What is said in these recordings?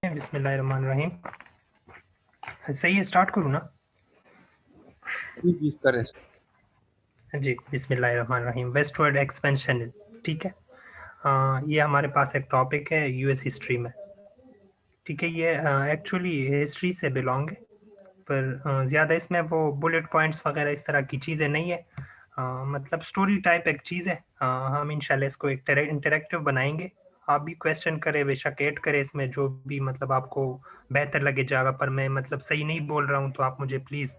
बिस्मिल्लाहिर्रहमानिर्रहीम। सही है, स्टार्ट करूँ ना? जी करें। जी, बिस्मिल्लाहिर्रहमानिर्रहीम। वेस्टवर्ड एक्सपेंशन, ठीक है। ये हमारे पास एक टॉपिक है यूएस हिस्ट्री में, ठीक है। ये एक्चुअली हिस्ट्री से बिलोंग है, पर ज़्यादा इसमें वो बुलेट पॉइंट्स वगैरह इस तरह की चीज़ें नहीं है। मतलब स्टोरी टाइप एक चीज़ है। हम इंशाल्लाह इसको एक इंटरेक्टिव बनाएंगे। आप भी क्वेश्चन करें, बेशक ऐड करें इसमें, जो भी मतलब आपको बेहतर लगे जाएगा। पर मैं मतलब सही नहीं बोल रहा हूँ तो आप मुझे प्लीज़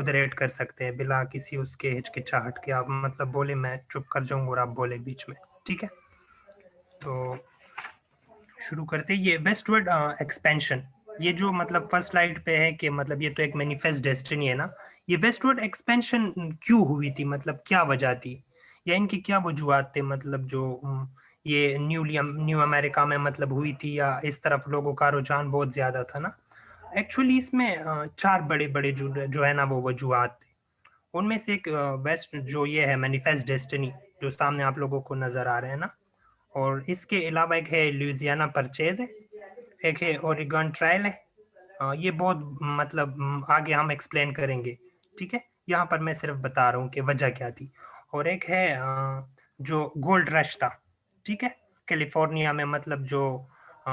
उधर ऐड कर सकते हैं बिना किसी उसके हिचकिचाहट के। आप मतलब बोले, मैं चुप कर जाऊँगा और आप बोले बीच में, ठीक है। तो शुरू करते हैं। ये वेस्टवर्ड एक्सपेंशन, ये जो मतलब फर्स्ट स्लाइड पे है कि मतलब ये तो एक मैनिफेस्ट डेस्टिनी है ना। ये वेस्टवर्ड एक्सपेंशन क्यों हुई थी, मतलब क्या वजह थी या इनकी क्या वजूहत थे, मतलब जो ये न्यू अमेरिका में मतलब हुई थी, या इस तरफ लोगों का रुझान बहुत ज्यादा था ना। एक्चुअली इसमें चार बड़े बड़े जो है ना वो वजूहत थे। उनमें से एक वेस्ट जो ये है मैनिफेस्ट डेस्टिनी, जो सामने आप लोगों को नजर आ रहे हैं ना। और इसके अलावा एक है लुइसियाना परचेज है, एक है ओरेगन ट्रायल है। ये बहुत मतलब आगे हम एक्सप्लेन करेंगे, ठीक है। यहाँ पर मैं सिर्फ बता रहा हूँ कि वजह क्या थी। और एक है जो गोल्ड रश था, ठीक है। कैलिफोर्निया में मतलब जो अ,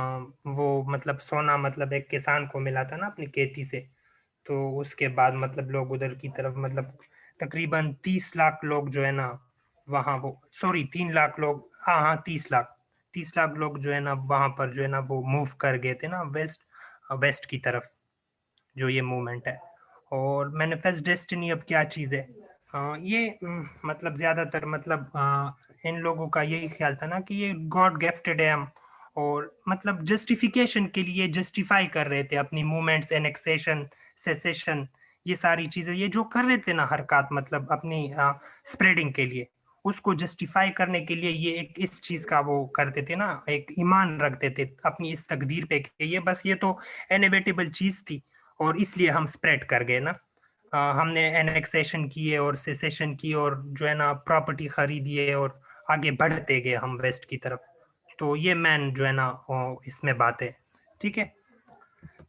वो मतलब सोना मतलब एक किसान को मिला था ना अपनी खेती से। तो उसके बाद मतलब लोग उधर की तरफ मतलब तकरीबन 30 लाख लोग जो है ना वहाँ वो, सॉरी 3 लाख लोग, हाँ हाँ 30 लाख लोग जो है ना वहाँ पर जो है ना वो मूव कर गए थे ना वेस्ट की तरफ, जो ये मूवमेंट है। और मैनिफेस्ट डेस्टिनी अब क्या चीज़ है? ये मतलब ज़्यादातर मतलब इन लोगों का यही ख्याल था ना कि ये गॉड गिफ्टेड है हम। और मतलब जस्टिफिकेशन के लिए जस्टिफाई कर रहे थे अपनी मूवमेंट्स, एनेक्सेशन, सेसेशन, ये सारी चीज़ें ये जो कर रहे थे ना हरकत, मतलब अपनी स्प्रेडिंग के लिए, उसको जस्टिफाई करने के लिए ये एक इस चीज़ का वो करते थे ना, एक ईमान रखते थे अपनी इस तकदीर पे कि ये बस ये तो इनएविटेबल चीज़ थी और इसलिए हम स्प्रेड कर गए ना। हमने एनेक्सेशन किए और सेसेशन की और जो है ना प्रॉपर्टी खरीदी है और आगे बढ़ते गए हम वेस्ट की तरफ। तो ये मैन जो है ना इसमें बात है, ठीक है।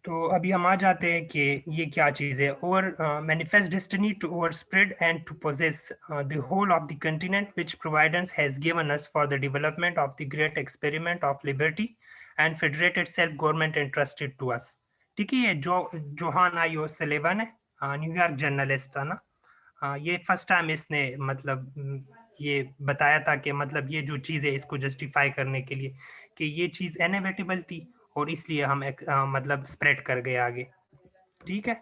तो अभी हम आ जाते हैं कि ये क्या चीज़ है। और manifest destiny to overspread and to possess the whole of the continent which providence has given us for the development of the great experiment of liberty and federated self government entrusted to us, ठीक है। ये Johan आयो सलेवन है, New York journalist था ना। ये first time इसने मतलब ये बताया था कि मतलब ये जो चीज़ है इसको जस्टिफाई करने के लिए कि ये चीज़ इनएविटेबल थी और इसलिए हम एक मतलब स्प्रेड कर गए आगे, ठीक है।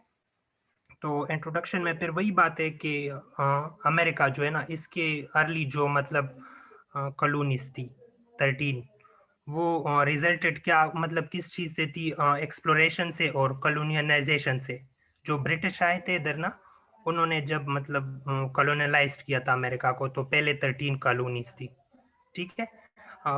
तो इंट्रोडक्शन में फिर वही बात है कि अमेरिका जो है ना इसके अर्ली जो मतलब कॉलोनीज थी 13, वो रिजल्टेड क्या मतलब किस चीज़ से थी? एक्सप्लोरेशन से और कॉलोनियलाइजेशन से। जो ब्रिटिश आए थे इधर ना, उन्होंने जब मतलब कॉलोनलाइज किया था अमेरिका को, तो पहले 13 कॉलोनीज थी, ठीक है।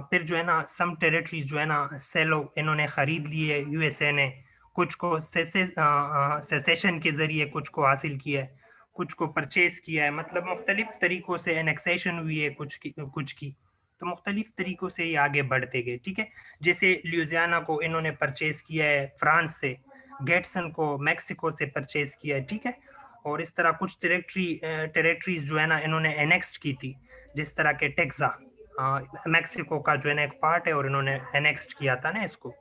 फिर जो है ना सम टेरिटरीज जो है ना सेलो इन्होंने खरीद लिए यूएसए ने। कुछ को सेसेशन के जरिए कुछ को हासिल किया है, कुछ को परचेज किया है, मतलब मुख्तलिफ तरीकों से एनेक्सेशन हुई है कुछ की। तो मुख्तलिफ तरीकों से ये आगे बढ़ते गए, ठीक है। जैसे ल्यूजियाना को इन्होंने परचेज किया है फ्रांस से, गेट्सन को मैक्सिको से परचेज किया है, ठीक है। और इस तरह कुछ टेरिटरीज जो है ना इन्होंने एनेक्स्ड की थी, जिस तरह के टेक्सा मैक्सिको का जो है ना एक पार्ट है और इन्होंने एनेक्स्ड किया था ना इसको।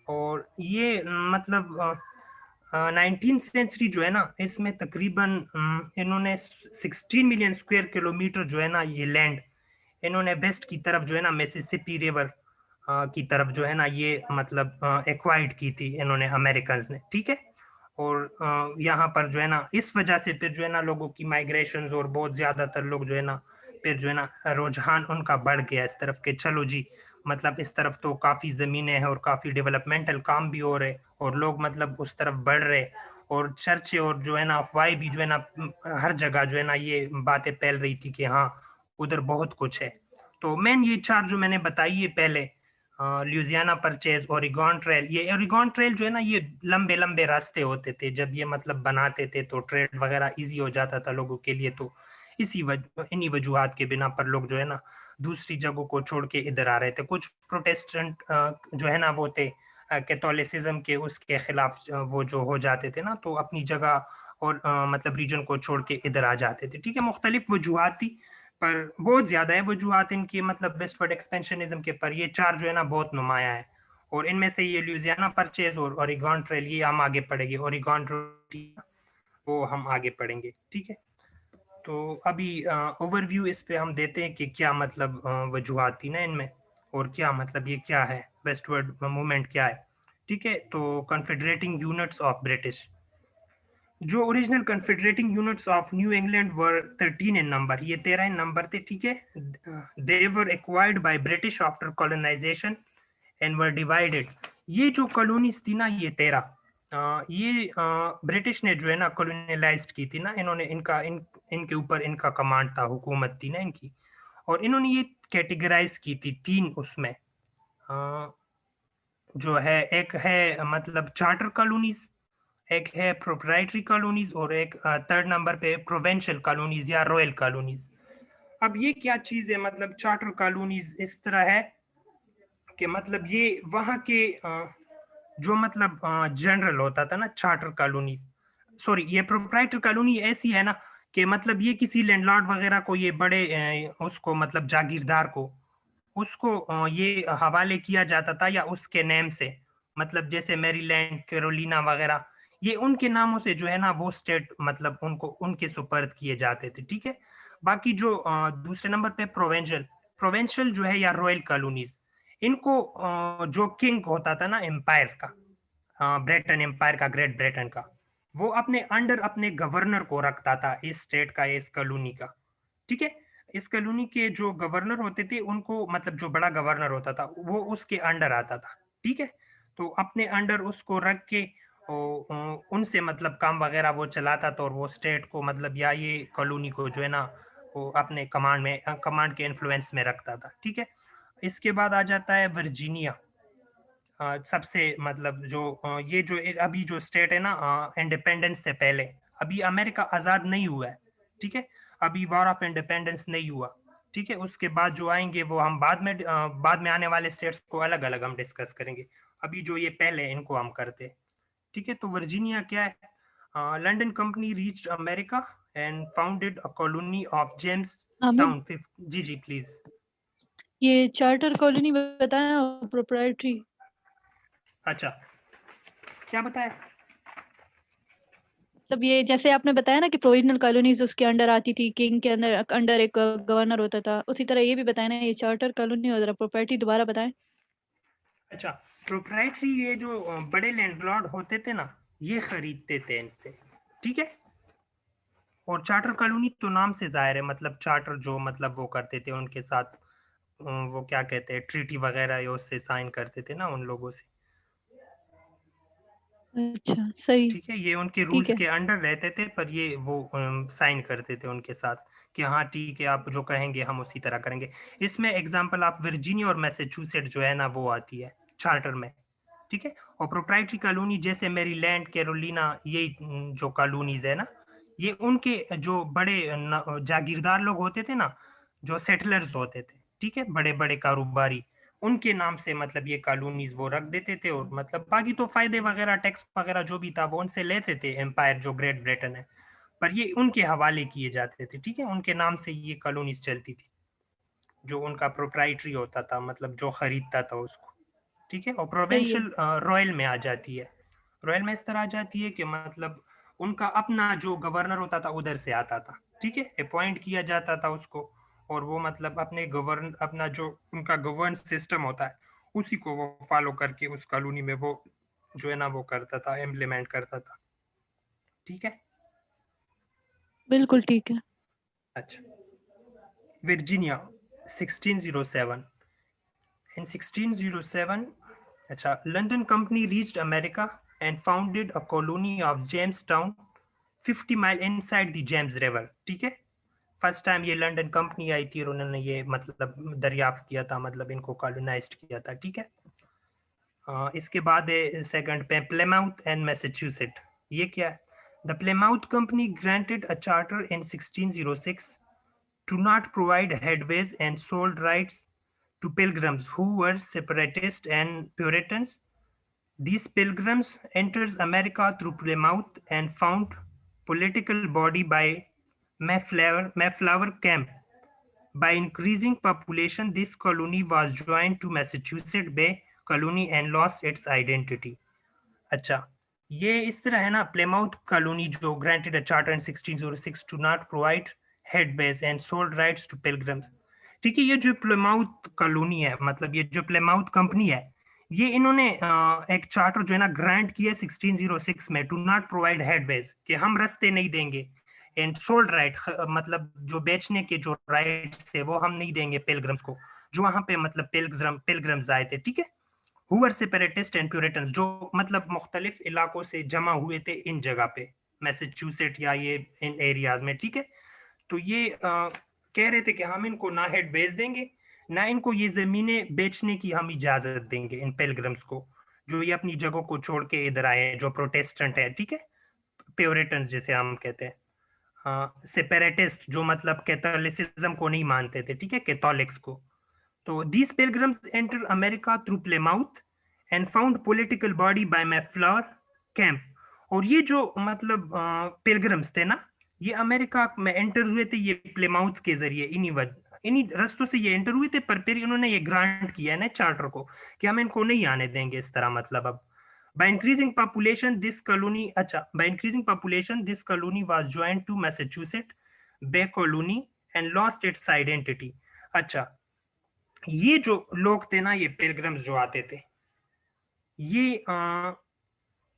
और ये मतलब 19th सेंचुरी जो है ना इसमें तकरीबन इन्होंने 16 मिलियन स्क्वायर किलोमीटर जो है ना ये लैंड इन्होंने वेस्ट की तरफ जो है ना मिसिसिपी रिवर की तरफ जो है ना ये मतलब एक्वायर्ड की थी इन्होंने अमेरिकन ने, ठीक है। और यहाँ पर जो है ना इस वजह से फिर जो है ना लोगों की माइग्रेशन और बहुत ज्यादातर लोग जो है ना फिर जो है ना रुझान उनका बढ़ गया इस तरफ के, चलो जी मतलब इस तरफ तो काफी जमीनें हैं और काफी डेवलपमेंटल काम भी हो रहे और लोग मतलब उस तरफ बढ़ रहे। और चर्चे और जो है ना अफवाहें भी जो है ना हर जगह जो है ना ये बातें फैल रही थी कि हाँ उधर बहुत कुछ है। तो मेन ये चार जो मैंने बताई है पहले, ल्यूजियाना परचेज, ओरिगॉन ट्रेल। ये ओरिगॉन ट्रेल जो है ना ये लंबे लंबे रास्ते होते थे, जब ये मतलब बनाते थे तो ट्रेड वगैरह इजी हो जाता था लोगों के लिए। तो इन्हीं वजूहत के बिना पर लोग जो है ना दूसरी जगहों को छोड़ के इधर आ रहे थे। कुछ प्रोटेस्टेंट जो है ना वो थे कैथोलिसिज्म के उसके खिलाफ वो जो हो जाते थे ना, तो अपनी जगह और मतलब रीजन को छोड़ के इधर आ जाते थे। ठीक है, मुख्तलिफ वजूहात थी, पर बहुत ज्यादा है वजूहात इनकी, मतलब वेस्टवर्ड एक्सपेंशनिज्म के, पर ये चार जो है ना बहुत नुमाया है। और इनमें से ये ल्यूजियाना परचेज और ओरेगॉन ट्रेल, ये हम आगे पढ़ेंगे। ओरेगॉन वो हम आगे पढ़ेंगे। ठीक है, तो अभी ओवरव्यू इस पे हम देते हैं कि क्या मतलब वजूहात थी ना इनमें, और क्या मतलब ये क्या है वेस्टवर्ड मूवमेंट क्या है। ठीक है, तो कन्फेडरेटिंग यूनिट्स ऑफ ब्रिटिश, जो original confederating units of New England were 13 in number, ये 13 इन नंबर थे। ठीक है, they were acquired by British after colonisation and were divided. ये जो कॉलोनीज थी ना, ये 13, ये ब्रिटिश ने जो है ना कॉलोनियलाइज्ड की थी ना, इन्होंने इनके ऊपर इनका कमांड था, हुकूमत थी ना इनकी, और इन्होंने ये कैटेगराइज की थी तीन उसमें, जो है एक है मतलब चार्टर कॉलोनीज, एक है प्रोप्राइटरी कॉलोनीज, और एक थर्ड नंबर पे प्रोवेंशियल कॉलोनीज या रॉयल कॉलोनीज। अब ये क्या चीज है, मतलब चार्टर कॉलोनीज इस तरह है कि मतलब ये वहाँ के जो मतलब जनरल होता था ना चार्टर कॉलोनी, सॉरी ये प्रोप्राइटर कॉलोनी ऐसी है ना कि मतलब ये किसी लैंडलॉर्ड वगैरह को, ये बड़े उसको मतलब जागीरदार को, उसको ये हवाले किया जाता था या उसके नेम से, मतलब जैसे मैरीलैंड, कैरोलिना वगैरह, ये उनके नामों से जो है ना वो स्टेट मतलब उनको उनके सुपर्द किए जाते थे। ठीक है, बाकी जो दूसरे नंबर पे प्रोवेंशियल, प्रोवेंशियल जो है या रॉयल कॉलोनीज, इनको जो किंग होता था ना एम्पायर का, ब्रिटेन एम्पायर का, ग्रेट ब्रिटेन का, वो अपने अंडर अपने गवर्नर को रखता था इस स्टेट का, इस कॉलोनी का। ठीक है, इस कॉलोनी के जो गवर्नर होते थे उनको, मतलब जो बड़ा गवर्नर होता था वो उसके अंडर आता था। ठीक है, तो अपने अंडर उसको रख के उनसे मतलब काम वगैरह वो चलाता था, और वो स्टेट को मतलब या ये कॉलोनी को जो है ना वो अपने कमांड में, कमांड के इन्फ्लुएंस में रखता था। ठीक है, इसके बाद आ जाता है वर्जीनिया, सबसे मतलब जो ये जो अभी जो स्टेट है ना इंडिपेंडेंस से पहले, अभी अमेरिका आजाद नहीं हुआ है। ठीक है, अभी वॉर ऑफ इंडिपेंडेंस नहीं हुआ। ठीक है, उसके बाद जो आएंगे वो हम बाद में आने वाले स्टेट्स को अलग अलग हम डिस्कस करेंगे। अभी जो ये पहले इनको हम करते हैं। ठीक है, तो वर्जीनिया क्या है, London company reached America and founded a colony of James आमिर, टाउन। जी जी प्लीज। ये चार्टर कॉलोनी बताया, प्रोप्राइटरी। अच्छा, क्या बताया? मतलब ये जैसे आपने बताया ना कि प्रोविजनल कॉलोनीज उसके अंडर आती थी, किंग के अंदर अंडर एक गवर्नर होता था, उसी तरह ये भी बताया ना ये चार्टर कॉलोनी और जरा प्रॉपर्टी दोबारा बताएं। अच्छा, प्रोप्राइटरी, ये जो बड़े लैंडलॉर्ड होते थे ना, ये खरीदते थे इनसे। ठीक है, और चार्टर कॉलोनी तो नाम से जाहिर है, मतलब चार्टर जो मतलब वो करते थे उनके साथ, वो क्या कहते हैं, ट्रीटी वगैरह ये उससे साइन करते थे ना उन लोगों से। अच्छा, सही। ठीक है, ये उनके ठीक रूल्स है। के अंडर रहते थे, पर ये वो साइन करते थे उनके साथ कि हाँ ठीक है, आप जो कहेंगे हम उसी तरह करेंगे। इसमें एग्जांपल आप वर्जीनिया और मैसेच्यूसेट जो है ना वो आती है चार्टर में। ठीक है, और प्रोप्राइटरी कॉलोनी जैसे मैरीलैंड, कैरोलिना, ये जो कॉलोनीज है ना, ये उनके जो बड़े जागीरदार लोग होते थे ना, जो सेटलर्स होते थे, ठीक है, बड़े बड़े कारोबारी, उनके नाम से मतलब ये कॉलोनीज वो रख देते थे, और मतलब बाकी तो फायदे वगैरह, टैक्स वगैरह जो भी था वो उनसे लेते थे एम्पायर जो ग्रेट ब्रिटेन है, पर ये उनके हवाले किए जाते थे। ठीक है, उनके नाम से ये कॉलोनीज चलती थी, जो उनका प्रोप्राइटरी होता था, मतलब जो खरीदता था उसको। ठीक है, और सही है। प्रोवेंशियल रॉयल में आ जाती है। रॉयल में इस तरह आ जाती है कि मतलब उनका अपना जो गवर्नर होता था उधर से आता था। ठीक है, अपॉइंट किया जाता था उसको, और वो मतलब अपने गवर्न अपना जो उनका गवर्न सिस्टम होता है उसी को वो फॉलो करके उस कॉलोनी में वो जो है ना वो करता था, इम्प्लीमेंट करता था। ठीक है, बिल्कुल ठीक है। अच्छा, वर्जीनिया 1607, in 1607, अच्छा, London company reached America and founded a colony of Jamestown 50 mile inside the James River। ठीक है, फर्स्ट टाइम ये लंदन कंपनी आई थी और उन्होंने ये मतलब दरियाफ्त किया था, मतलब इनको कॉलोनाइज्ड किया था। ठीक है, इसके बाद सेकंड पे प्लेमाउथ एंड मैसेच्यूसेट, ये क्या है? The Plymouth company granted a charter in 1606 to not provide headways and sold rights to pilgrims who were separatists and Puritans These pilgrims enters America through Plymouth and found political body by Mayflower Camp. By increasing population, this colony was joined to Massachusetts Bay Colony and lost its identity. अच्छा, ये इस तरह है ना, प्लेमाउथ colony जो granted a charter in 1606 to not provide headways and sold rights to pilgrims. ठीक है, ये जो प्लेमाउथ कॉलोनी है, मतलब ये जो प्लेमाउथ कंपनी है, ये इन्होंने एक चार्टर जो है ना ग्रांट किया 1606 में, टू नॉट प्रोवाइड हेडवेज, कि हम रास्ते नहीं देंगे, एंड सोल्ड राइट, मतलब जो बेचने के जो राइट्स है वो हम नहीं देंगे पिलग्रिम्स को, जो वहां पे मतलब पिलग्रिम्स आए थे, ठीक है, who were separatists and puritans, जो मतलब मुख्तलिफ इलाकों से जमा हुए थे इन जगह पे, मैसेच्यूसेट या ये इन एरियाज में, ठीक है। तो ये कह रहे थे कि हम इनको ना हेड वेज देंगे, ना इनको ये जमीनें बेचने की हम इजाजत देंगे इन पिलग्रिम्स को, जो ये अपनी जगहों को छोड़ के इधर आए, जो प्रोटेस्टेंट है, ठीक है, प्योरिटन्स जिसे हम कहते हैं, सेपरेटिस्ट जो मतलब कैथोलिसिज्म को नहीं मानते थे, ठीक है, कैथोलिक्स को। तो these pilgrims entered America through Plymouth and found political body by Mayflower Camp. और ये जो मतलब पिलग्रिम्स थे ना, ये अमेरिका में एंटर हुए थे ये प्लेमाउथ के जरिए, इन्हीं रास्तों से ये एंटर हुए थे, पर फिर इन्होंने ये ग्रांट किया है ना चार्टर को कि हम इनको नहीं आने देंगे इस तरह, मतलब अब by increasing population this colony, अच्छा, by increasing population this colony was joined to Massachusetts Bay Colony and lost its identity. अच्छा, ये जो लोग थे ना, ये पिलग्रिम्स जो आते थे, ये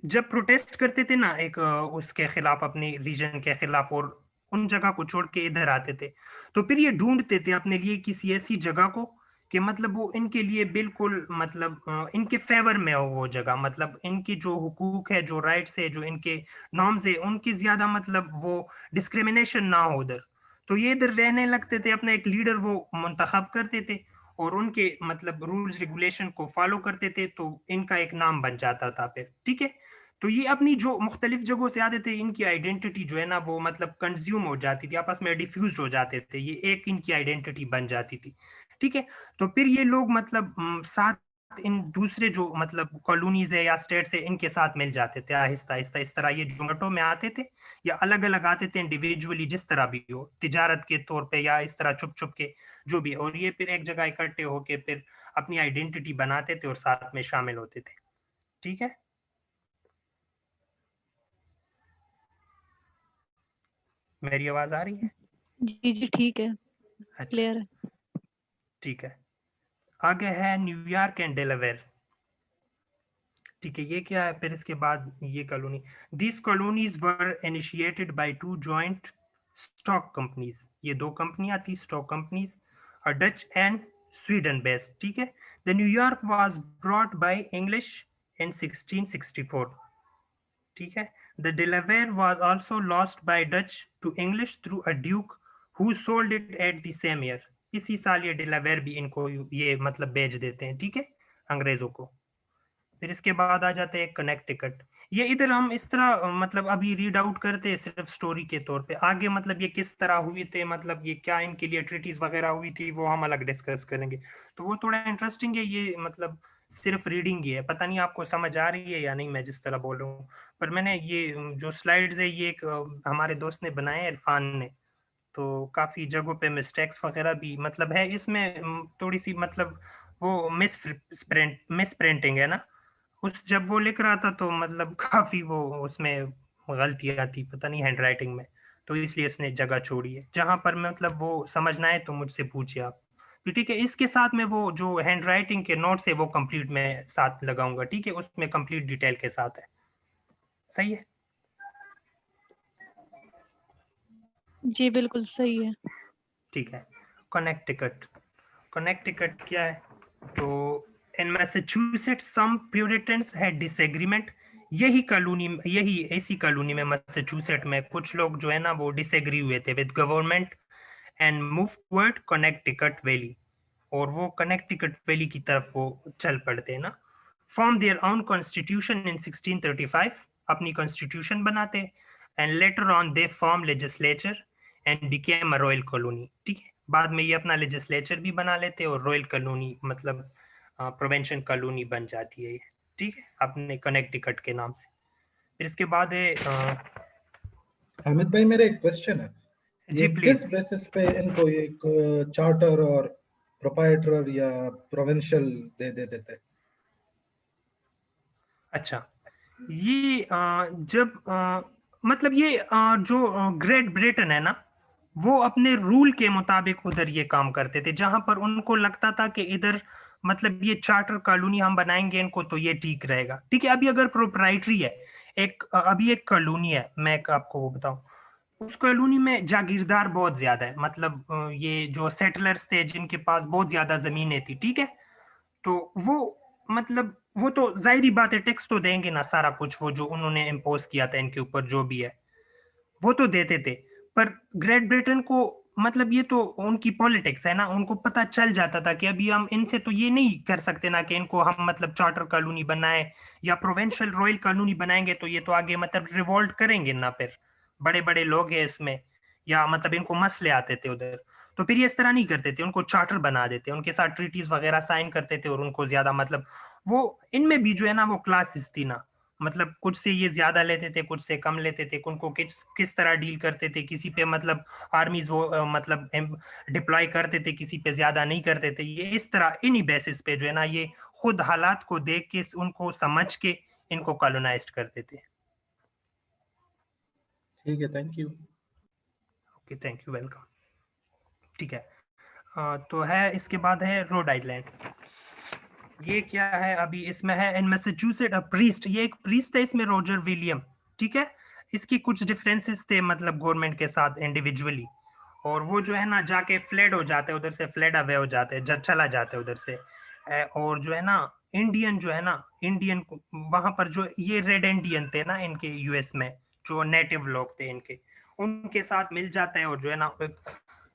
जब प्रोटेस्ट करते थे ना एक उसके खिलाफ, अपने रीजन के खिलाफ, और उन जगह को छोड़ के इधर आते थे, तो फिर ये ढूंढते थे अपने लिए किसी ऐसी जगह को कि मतलब वो इनके लिए बिल्कुल मतलब इनके फेवर में हो वो जगह, मतलब इनकी जो हुकूक है, जो राइट्स है, जो इनके नॉर्म्स है, उनकी ज्यादा मतलब वो डिस्क्रिमिनेशन ना हो उधर। तो ये इधर रहने लगते थे, अपना एक लीडर वो मुंतखब करते थे और उनके मतलब रूल्स रेगुलेशन को फॉलो करते थे, तो इनका एक नाम बन जाता था फिर, ठीक है। तो ये अपनी जो मुख्तलिफ जगहों से आते थे, इनकी आइडेंटिटी जो है ना वो मतलब कंज्यूम हो जाती थी, आपस में डिफ्यूज हो जाते थे, ये एक इनकी आइडेंटिटी बन जाती थी, ठीक है। तो फिर ये लोग मतलब साथ इन दूसरे जो मतलब कॉलोनीज है या स्टेट्स है, इनके साथ मिल जाते थे आहिस्ता आहिस्ता, इस तरह ये जुमटों में आते थे या अलग अलग आते थे इंडिविजुअली, जिस तरह भी हो, तिजारत के तौर पे या इस तरह छुप छुप के जो भी, और ये फिर एक जगह इकट्ठे होके फिर अपनी आइडेंटिटी बनाते थे और साथ में शामिल होते थे, ठीक है। मेरी आवाज आ रही है? जी जी ठीक है, अच्छा, क्लियर है। ठीक है। आगे है न्यूयॉर्क एंड डेलावेयर, ठीक है, ये क्या है फिर इसके बाद ये colony, this colonies were initiated by two joint stock companies, ये दो कंपनियां थी stock companies, Dutch and Sweden based, ठीक है। The New York was brought by English in 1664, ठीक है। The Delaware was also lost by Dutch to English through a duke who sold it at the same year, इसी साल ये Delaware भी इनको ये मतलब बेच देते हैं, ठीक है, अंग्रेजों को। फिर इसके बाद आ जाते हैं कनेक्टिकट, ये इधर हम इस तरह मतलब अभी रीड आउट करते हैं सिर्फ स्टोरी के तौर पे, आगे मतलब ये किस तरह हुए थे, मतलब ये क्या इनके लिए ट्रीटीज वगैरह हुई थी, वो हम अलग डिस्कस करेंगे। तो वो थोड़ा इंटरेस्टिंग है, ये मतलब सिर्फ रीडिंग ही है, पता नहीं आपको समझ आ रही है या नहीं मैं जिस तरह बोल रहा हूँ। पर मैंने ये जो स्लाइड्स है ये एक हमारे दोस्त ने बनाए हैं, इरफान ने, तो काफी जगहों पे मिस्टेक्स वगैरह भी मतलब है इसमें, थोड़ी सी मतलब वो मिस प्रिंटिंग है ना, उस जब वो लिख रहा था तो मतलब काफी वो उसमें गलतियां थी, पता नहीं हैंड राइटिंग में, तो इसलिए उसने जगह छोड़ी है। जहां पर मतलब वो समझना है तो मुझसे पूछिए आप। तो ठीक है, इसके साथ में वो जो हैंड राइटिंग के नोट्स है वो कंप्लीट में साथ लगाऊंगा, ठीक है, उसमें कंप्लीट डिटेल के साथ है, सही है। जी बिल्कुल सही है। ठीक है, कनेक्टिकट, कनेक्टिकट क्या है, तो in Massachusetts some Puritans had disagreement, यही ऐसी कॉलोनी में मैसेच्यूसेट में कुछ लोग जो है ना वो डिसएग्री हुए थे with government and move toward Connecticut valley, और वो कनेक्टिकट वैली की तरफ वो चल पड़ते हैं ना, form their own constitution in 1635, अपनी कॉन्स्टिट्यूशन बनाते, and later on they form legislature and became a royal colony, ठीक है, बाद में ये अपना लेजिस्लेचर भी बना लेते और रॉयल कॉलोनी मतलब प्रोवेंशन कॉलोनी बन जाती है ये। ठीक है, अपने कनेक्टिकट के नाम से। फिर इसके बाद है हामिद भाई, मेरा एक क्वेश्चन है, जी ये प्लीज। किस बेसिस पे इनको एक चार्टर और प्रोप्राइटर या प्रोविंशियल दे दे देते? अच्छा, ये जब मतलब ये जो ग्रेट ब्रिटेन है ना, वो अपने रूल के मुताबिक उधर ये काम करते थे, जहां पर उनको लगता था कि इधर मतलब ये चार्टर कॉलोनी हम बनाएंगे इनको तो ये ठीक रहेगा। ठीक है, अभी अगर प्रोप्राइटरी है, अभी एक कॉलोनी है, मैं आपको वो बताऊं, उस कॉलोनी में जागीरदार बहुत ज्यादा है, मतलब ये जो सेटलर्स थे जिनके पास बहुत ज्यादा जमीनें थी, ठीक है, तो वो मतलब वो तो जाहिर बात है टैक्स तो देंगे ना, सारा कुछ वो जो उन्होंने इम्पोज किया था इनके ऊपर जो भी है वो तो देते थे। पर ग्रेट ब्रिटेन को मतलब ये तो उनकी पॉलिटिक्स है ना, उनको पता चल जाता था कि अभी हम इनसे तो ये नहीं कर सकते ना कि इनको हम मतलब चार्टर कॉलोनी बनाए या प्रोविंशियल रॉयल कॉलोनी बनाएंगे तो ये तो आगे मतलब रिवोल्ट करेंगे ना, फिर बड़े बड़े लोग हैं इसमें, या मतलब इनको मसले आते थे उधर। तो फिर ये इस तरह नहीं करते थे, उनको चार्टर बना देते, उनके साथ ट्रीटीज वगैरह साइन करते थे और उनको ज्यादा मतलब वो इनमें भी जो है ना वो क्लासेस थी ना, मतलब कुछ से ये ज्यादा लेते थे, कुछ से कम लेते थे, उनको किस किस तरह डील करते थे, किसी पे मतलब आर्मीज वो मतलब डिप्लॉय करते थे, किसी पे ज्यादा नहीं करते थे, ये इस तरह इन्हीं बेसिस पे जो है ना ये खुद हालात को देख के उनको समझ के इनको कॉलोनाइज्ड करते थे। ठीक है, thank you. Okay, thank you, welcome. ठीक है, तो है इसके बाद है रोड आइलैंड। ये क्या है, अभी इसमें है इन मैसेच्यूसेट अ प्रीस्ट, ये एक प्रीस्ट है इसमें, रोजर विलियम। ठीक है, इसकी कुछ डिफरेंसेस थे मतलब गवर्नमेंट के साथ इंडिविजुअली, और वो जो है ना जाके फ्लेड हो जाते हैं उधर से, फ्लेड अवे हो जाते हैं, जब चला जाते हैं उधर से। और जो है ना इंडियन जो है ना, इंडियन वहां पर जो ये रेड इंडियन थे ना इनके यूएस में, जो नेटिव लोग थे इनके, उनके साथ मिल जाता है और जो है ना एक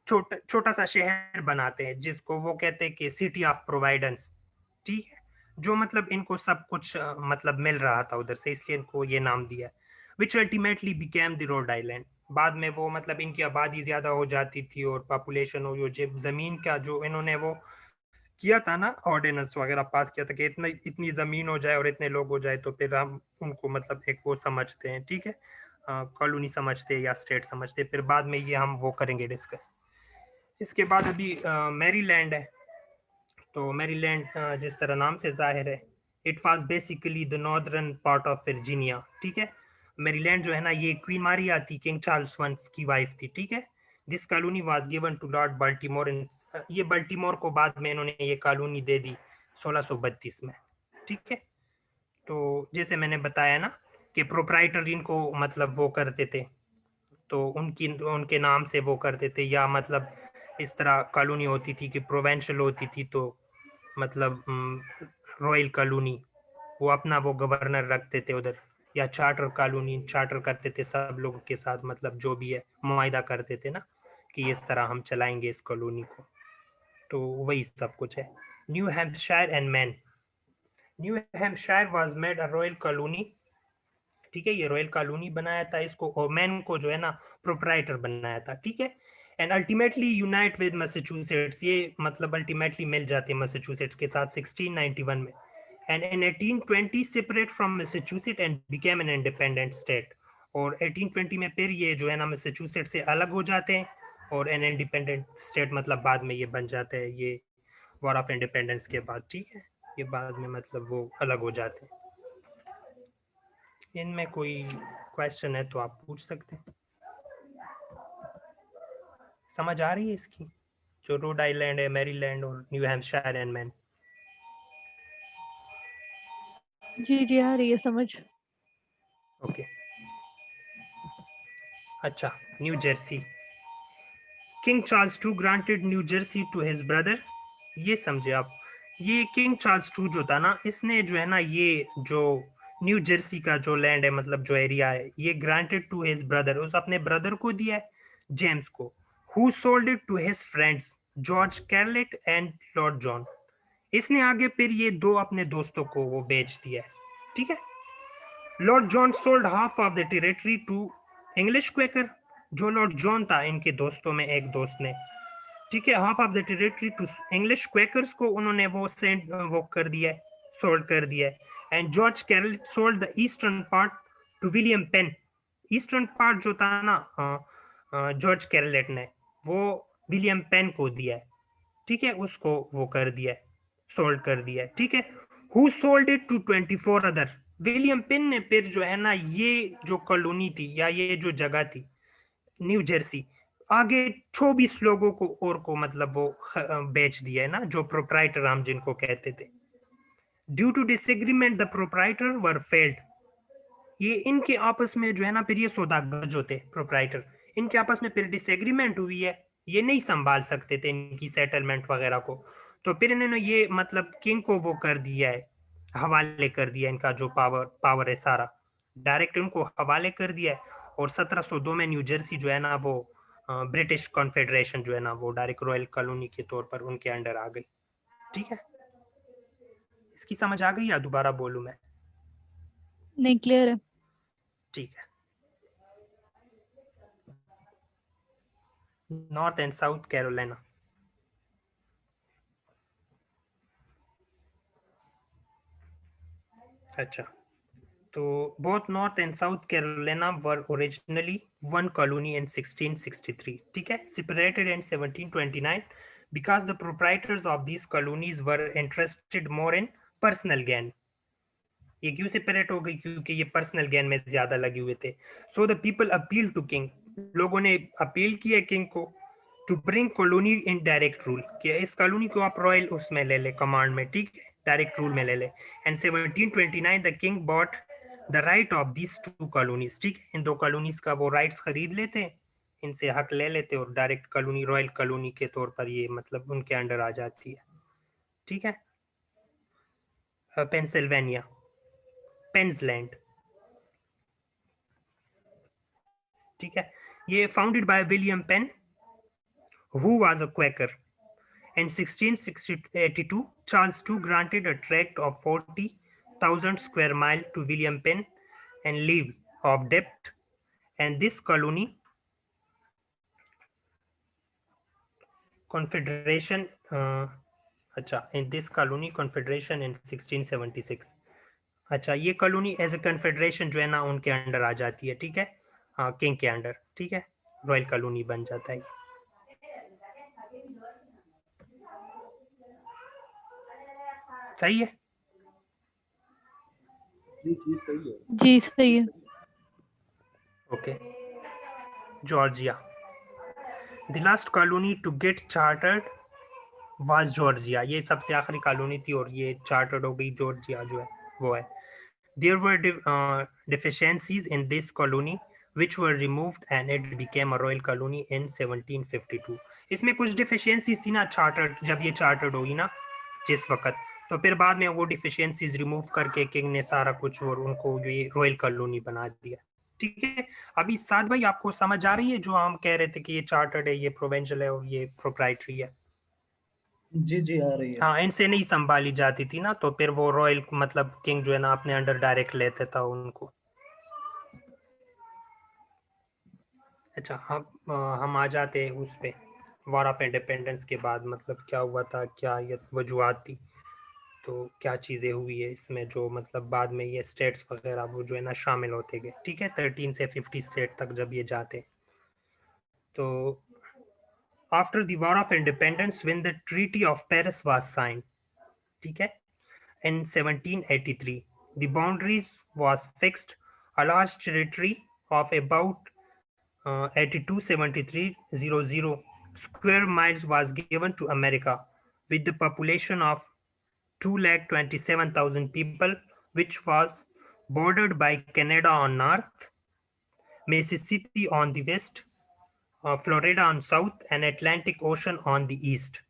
छोटा छोटा सा शहर बनाते हैं जिसको वो कहते हैं कि सिटी ऑफ प्रोवाइडेंस। ठीक है, जो मतलब इनको सब कुछ मतलब मिल रहा था उधर से, इसलिए इनको ये नाम दिया, which ultimately became the Rhode Island. बाद में वो मतलब इनकी आबादी ज्यादा हो जाती थी और पॉपुलेशन हो, जो जमीन का जो इन्होंने वो किया था ना, ऑर्डिनेंस वगैरह पास किया था कि इतना इतनी जमीन हो जाए और इतने लोग हो जाए तो फिर हम उनको मतलब एक वो समझते हैं, ठीक है, कॉलोनी समझते हैं या स्टेट समझते हैं। फिर बाद में ये हम वो करेंगे डिस्कस। इसके बाद अभी मैरीलैंड है। तो मैरीलैंड जिस तरह नाम से जाहिर है, it was basically the northern part of Virginia. ठीक है, मैरीलैंड जो है ना ये क्वीन मारिया थी, किंग चार्ल्स वन की वाइफ थी। ठीक है, this colony was given to lord Baltimore in, ये बाल्टीमोर को बाद में इन्होंने ये कॉलोनी दे दी 1632 में। ठीक है, तो जैसे मैंने बताया ना कि प्रोप्राइटर इनको मतलब वो करते थे, तो उनकी उनके नाम से वो करते थे, या मतलब इस तरह कॉलोनी होती थी कि प्रोवेंशियल होती थी तो मतलब रॉयल कॉलोनी वो अपना वो गवर्नर रखते थे उधर, या चार्टर कॉलोनी चार्टर करते थे सब लोगों के साथ, मतलब जो भी है मुआयदा करते थे ना कि इस तरह हम चलाएंगे इस कॉलोनी को। तो वही सब कुछ है। New Hampshire and man, new Hampshire was made a royal colony. ठीक है, ये रॉयल कॉलोनी बनाया था इसको, और मैन को जो है ना प्रोप्राइटर बनाया था। ठीक है, and ultimately unite with Massachusetts, ये मतलब अल्टीमेटली मिल जाती है मैसेच्यूसेट्स के साथ 1691 में, and in 1820 separate from Massachusetts and became an independent state. और 1820 में फिर ये जो है ना मैसेच्यूसेट से अलग हो जाते हैं और एन इंडिपेंडेंट स्टेट मतलब बाद में ये बन जाते हैं, ये वॉर ऑफ इंडिपेंडेंस के बाद। ठीक है, ये बाद में मतलब वो अलग हो जाते हैं। इनमें कोई क्वेश्चन है तो आप पूछ सकते हैं। समझ आ रही है इसकी, जो रोड आइलैंड है, मैरीलैंड और न्यू हैम्पशायर एंड मैन? जी जी आ रही है समझ। ओके, अच्छा, New Jersey. King Charles two granted New Jersey to his brother. ये समझे आप, ये किंग चार्ल्स टू जो था ना, इसने जो है ना ये जो न्यू जर्सी का जो लैंड है मतलब जो एरिया है, ये ग्रांटेड टू हिज ब्रदर, उस अपने ब्रदर को दिया है, जेम्स को, who sold it to his friends George Carteret and lord John. इसने आगे फिर ये दो अपने दोस्तों को वो बेच दिया है। ठीक है, Lord John sold half of the territory to English Quaker, जो लॉर्ड जॉन था इनके दोस्तों में एक दोस्त ने, ठीक है, half of the territory to English Quakers को उन्होंने वो सेंड वो कर दिया है, सोल्ड कर दिया है। And George Carteret sold the eastern part to William Penn. Eastern part जो था ना जॉर्ज कैरलेट ने, वो विलियम पेन को दिया है, ठीक है, उसको वो कर दिया है, सोल्ड कर दिया है, ठीक है। Who sold it to 24 other. William Penn ने फिर जो है ना ये जो कॉलोनी थी या ये जो जगह थी न्यू जर्सी, आगे 24 लोगों को और को मतलब वो बेच दिया है ना, जो प्रोप्राइटर हम जिनको कहते थे। Due to disagreement the proprietor were failed. ये इनके आपस में जो है ना, फिर ये सौदागर जो थे प्रोप्राइटर, इनके आपस में फिर डिसएग्रीमेंट हुई है, ये नहीं संभाल सकते थे इनकी सेटलमेंट वगैरह को, तो फिर इन्होंने ये मतलब किंग को वो कर दिया है, हवाले कर दिया, इनका जो पावर है सारा डायरेक्ट उनको हवाले कर दिया है। और 1702 में न्यू जर्सी जो है ना वो ब्रिटिश कॉन्फेडरेशन जो है ना वो डायरेक्ट रॉयल कॉलोनी के तौर पर उनके अंडर आ गई, ठीक है। इसकी समझ आ गई या दोबारा बोलूं मैं? नहीं, क्लियर है। ठीक है। नॉर्थ एंड साउथ कैरोलिना, अच्छा, तो both North and South Carolina were originally one colony in 1663, ठीक है, separated in 1729 because the proprietors of these colonies were interested more in personal gain। ये क्यों सेपरेट हो गई? क्योंकि ये पर्सनल गेन में ज्यादा लगे हुए थे। So the people appeal to king, लोगों ने अपील किया किंग को, to bring colony in direct rule, कि इस कॉलोनी को आप रॉयल उसमें ले ले, कमांड में, ठीक है, डायरेक्ट रूल में ले ले। And 1729 the king bought the right of these two colonies, ठीक है, इन दो कॉलोनीज का वो राइट्स खरीद लेते, इनसे हक ले लेते और डायरेक्ट कॉलोनी रॉयल कॉलोनी के तौर पर ये मतलब उनके अंडर आ जाती है, ठीक है। पेंसिल्वेनिया, पेन्सलैंड, ठीक है, ये founded by William pen who was a Quaker. In 1682, Charles II granted a tract of 40,000 square mile to William Penn and leave of debt, and this colony confederation अच्छा, in this colony confederation in 1676, अच्छा, ये colony as a confederation जो है ना उनके under आ जाती है, ठीक है, किंग के अंडर, ठीक है, रॉयल कॉलोनी बन जाता है। सही है? जी सही है। Okay, Georgia, the last colony to get chartered was Georgia, ये सबसे आखिरी कॉलोनी थी और ये चार्टर्ड हो गई, जॉर्जिया जो है वो है। There were deficiencies in this colony which were removed and it became a royal colony in 1752। इसमें कुछ deficiencies थी ना चार्टर्ड, जब ये चार्टर्ड होगी ना जिस वक्त, तो फिर बाद में वो deficiencies रिमूव करके किंग ने सारा कुछ और उनको ये रॉयल कॉलोनी बना दिया, ठीक है। अभी साद भाई आपको समझ आ रही है जो हम कह रहे थे कि ये चार्टर्ड है, ये प्रोविंशियल है और ये प्रोप्राइटरी है? जी जी आ रही है। हाँ, इनसे नहीं संभाली जाती थी ना, तो फिर वो रॉयल मतलब किंग जो है ना अपने अंडर डायरेक्ट लेते था उनको। अच्छा, हम आ जाते हैं उस पे वॉर ऑफ इंडिपेंडेंस के बाद, मतलब क्या हुआ था, क्या ये वजूहत थी, तो क्या चीज़ें हुई है इसमें, जो मतलब बाद में ये स्टेट्स वगैरह वो जो है ना शामिल होते गए, ठीक है, 13 से 50 स्टेट तक जब ये जाते। तो after the war of independence when the treaty of Paris was signed, ठीक है, in 1783, the boundaries was fixed. A large territory of about 82,730 square miles was given to America, with the population of 227,000 people, which was bordered by Canada on north, Mississippi on the west, Florida on south, and Atlantic Ocean on the east।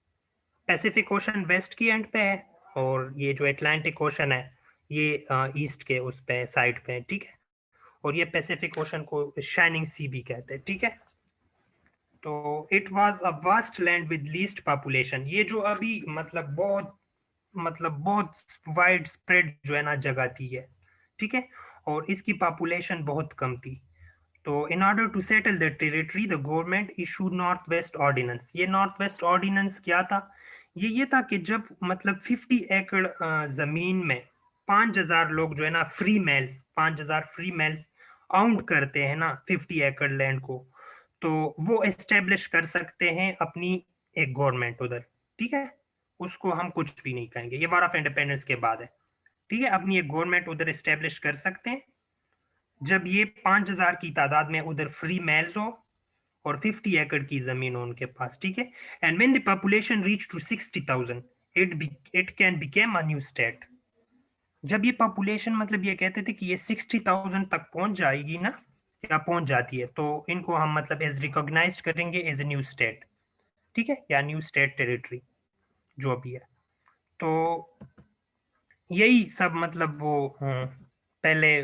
Pacific Ocean west की end पे है और ये जो Atlantic ocean है ये east के उस पे साइड पे है, ठीक है, और ये पैसिफिक ओशन को शाइनिंग सी भी कहते हैं, ठीक है। तो it was a vast land with least population, ये जो अभी मतलब बहुत वाइड स्प्रेड जो है ना जगह थी है, ठीक है, और इसकी पॉपुलेशन बहुत कम थी। तो in order to settle the territory the government issued North West Ordinance. ये नॉर्थ वेस्ट ऑर्डिनेंस क्या था? ये था कि जब मतलब 50 एकड़ जमीन में 5,000 लोग जो है ना फ्री मेल्स 5,000 फ्री मेल्स आउंड करते हैं ना 50 एकड़ लैंड को, तो वो एस्टेब्लिश कर सकते हैं अपनी एक गवर्नमेंट उधर, ठीक है। उसको हम कुछ भी नहीं कहेंगे, ये वार ऑफ इंडिपेंडेंस के बाद है, ठीक है। अपनी एक गवर्नमेंट उधर एस्टेब्लिश कर सकते हैं जब ये 5,000 की तादाद में उधर फ्री मेल्स हो और 50 एकड़ की जमीन हो उनके पास, ठीक है। And when the population reach to 60,000 it can became a new state. जब ये पॉपुलेशन मतलब ये कहते थे कि ये 60,000 तक पहुंच जाएगी ना, या पहुंच जाती है, तो इनको हम मतलब एज रिकॉग्नाइज करेंगे एज ए न्यू स्टेट, ठीक है, या न्यू स्टेट टेरिटरी जो भी है। तो यही सब मतलब वो पहले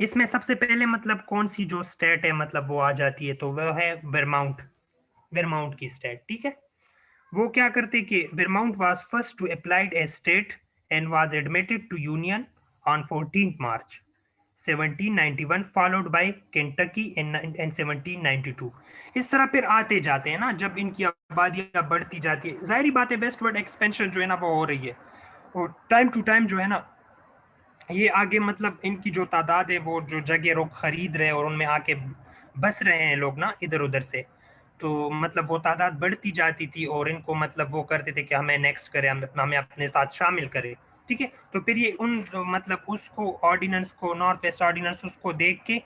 इसमें सबसे पहले मतलब कौन सी जो स्टेट है मतलब वो आ जाती है, तो वह है वेरमाउंट की स्टेट, ठीक है। वो क्या करते कि Vermont was first to applied a state and was admitted to union on 14 March 1791 followed by Kentucky in 1792। इस तरह फिर आते जाते हैं ना, जब इनकी आबादियां बढ़ती जाती है, जाहिर बात है वेस्टवर्ड एक्सपेंशन जो है ना वो हो रही है, और टाइम टू टाइम जो है ना ये आगे मतलब इनकी जो तादाद है वो जो जगह लोग खरीद रहे हैं और उनमें आके बस रहे हैं लोग ना इधर उधर से, तो मतलब वो तादाद बढ़ती जाती थी और इनको मतलब वो करते थे कि हमें नेक्स्ट करें, हमें अपने साथ शामिल करें, ठीक है। तो फिर ये उन मतलब उसको ऑर्डिनेंस को, नॉर्थ वेस्ट ऑर्डिनेंस, उसको देख के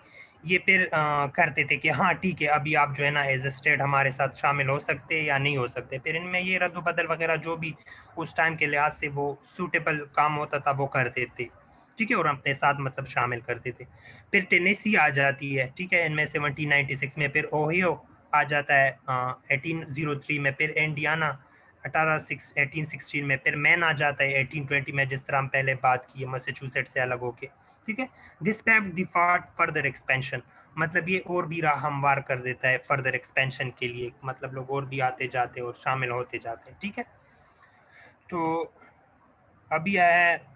ये फिर करते थे कि हाँ ठीक है अभी आप जो है ना एज ए स्टेट हमारे साथ शामिल हो सकते हैं या नहीं हो सकते। फिर इनमें ये रद्द-बदल वगैरह जो भी उस टाइम के लिहाज से वो सूटेबल काम होता था वो करते थे, ठीक है, और अपने साथ मतलब शामिल करते थे। फिर टेनेसी आ जाती है, ठीक है, इनमें 1796 में, फिर ओहियो आ जाता है 1803 में, फिर इंडियाना 1816 में, फिर मैन आ जाता है 1820 में, जिस तरह हम पहले बात की है मैसाचुसेट्स से अलग होके, ठीक है। This paved the path further expansion, मतलब ये और भी राह हमवार कर देता है फर्दर एक्सपेंशन के लिए, मतलब लोग और भी आते जाते और शामिल होते जाते हैं, ठीक है। तो अभी आया है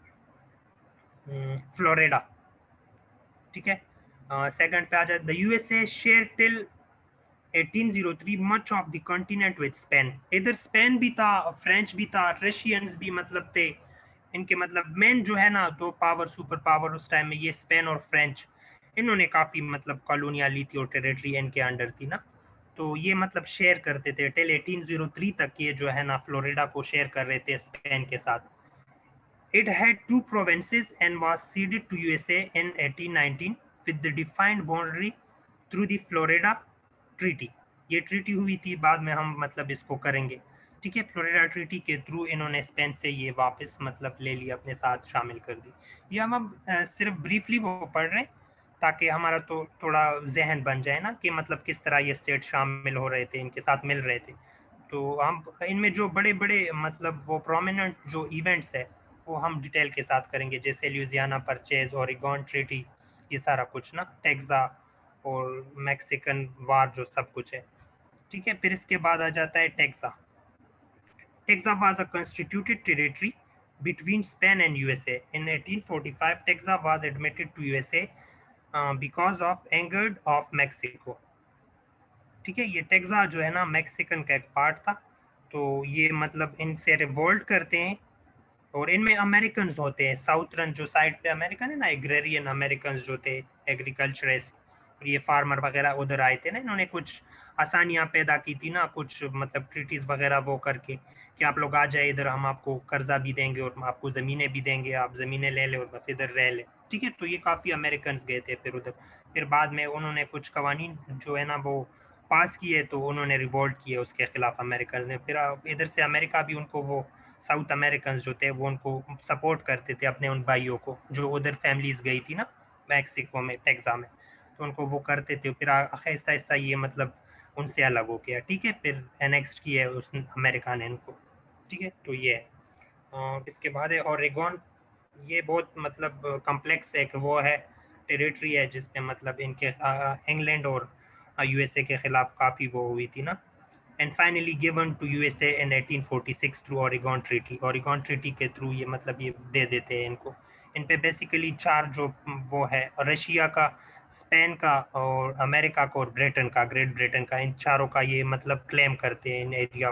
फ्लोरिडा, ठीक है। सेकंड पे आ जाए the USA share till 1803 much of the continent with Spain. इधर स्पेन भी था, फ्रेंच भी था, रशियंस भी मतलब थे, इनके मतलब मेन जो है ना दो पावर सुपर पावर उस टाइम में ये स्पेन और फ्रेंच, इन्होंने काफी मतलब कॉलोनियां ली थी और टेरिटरी इनके अंडर थी ना, तो ये मतलब शेयर करते थे टिल 1803 तक, ये जो है ना फ्लोरिडा को शेयर कर रहे थे स्पेन के साथ। It had two provinces and was ceded to USA in 1819 with the defined boundary through the Florida Treaty। ये ट्रीटी हुई थी, बाद में हम मतलब इसको करेंगे, ठीक है। फ्लोरिडा ट्रीटी के थ्रू इन्होंने स्पेन से ये वापस मतलब ले लिया, अपने साथ शामिल कर दी। ये हम सिर्फ ब्रीफली वो पढ़ रहे हैं ताकि हमारा तो थोड़ा जहन बन जाए ना कि मतलब किस तरह ये स्टेट शामिल हो रहे थे, इनके साथ मिल रहे थे। तो हम इनमें जो बड़े बड़े मतलब वो प्रोमिनेंट जो इवेंट्स है वो हम डिटेल के साथ करेंगे, जैसे ल्यूजियाना परचेज, ओरेगॉन ट्रीटी, ये सारा कुछ ना, टेक्सा और मैक्सिकन वार जो सब कुछ है, ठीक है। फिर इसके बाद आ जाता है taxa. Taxa was a constituted territory between Spain and USA. In 1845, Texas was admitted to USA because of anger of Mexico. ठीक है, ये टेक्सा जो है ना मैक्सिकन का एक पार्ट था, तो ये मतलब इनसे रिवोल्ट करते हैं, और इनमें अमेरिकन होते हैं, साउथर्न जो साइड पे अमेरिकन है ना, एग्रेरियन अमेरिकन जो थे, एग्रीकल्चरिस्ट, और ये फार्मर वगैरह उधर आए थे ना, इन्होंने कुछ आसानियां पैदा की थी ना, कुछ मतलब ट्रीटीज वगैरह वो करके कि आप लोग आ जाए इधर, हम आपको कर्जा भी देंगे और आपको ज़मीनें भी देंगे, आप ज़मीनें ले ले और बस इधर रह ले, ठीक है। तो ये काफ़ी अमेरिकन गए थे फिर उधर। फिर बाद में उन्होंने कुछ कवानीन जो है ना वो पास किए, तो उन्होंने रिवोल्ट किए उसके खिलाफ अमेरिकन ने। फिर इधर से अमेरिका भी उनको वो साउथ अमेरिकन जो थे वो उनको सपोर्ट करते थे, अपने उन भाइयों को जो उधर फैमिलीज गई थी ना मैक्सिको में, टेक्सा में, तो उनको वो करते थे। फिर आहिस्ता आहिस्ता ये मतलब उनसे अलग हो गया, ठीक है। फिर एनेक्स्ट किया है उस अमेरिका ने इनको, ठीक है। तो ये है, और इसके बाद है ओरेगॉन। ये बहुत मतलब कॉम्प्लेक्स एक वो है, टेरिटरी है जिसमें मतलब इनके इंग्लैंड और यूएसए के खिलाफ काफ़ी वो हुई थी ना, and finally given to USA in 1846 through Oregon Treaty. Oregon Treaty के थ्रू ये मतलब ये दे देते हैं इनको। इन पे बेसिकली चार जो वो है, रशिया का, स्पेन का और अमेरिका का और ब्रिटेन का, ग्रेट ब्रिटेन का, इन चारों का ये मतलब क्लेम करते हैं इन एरिया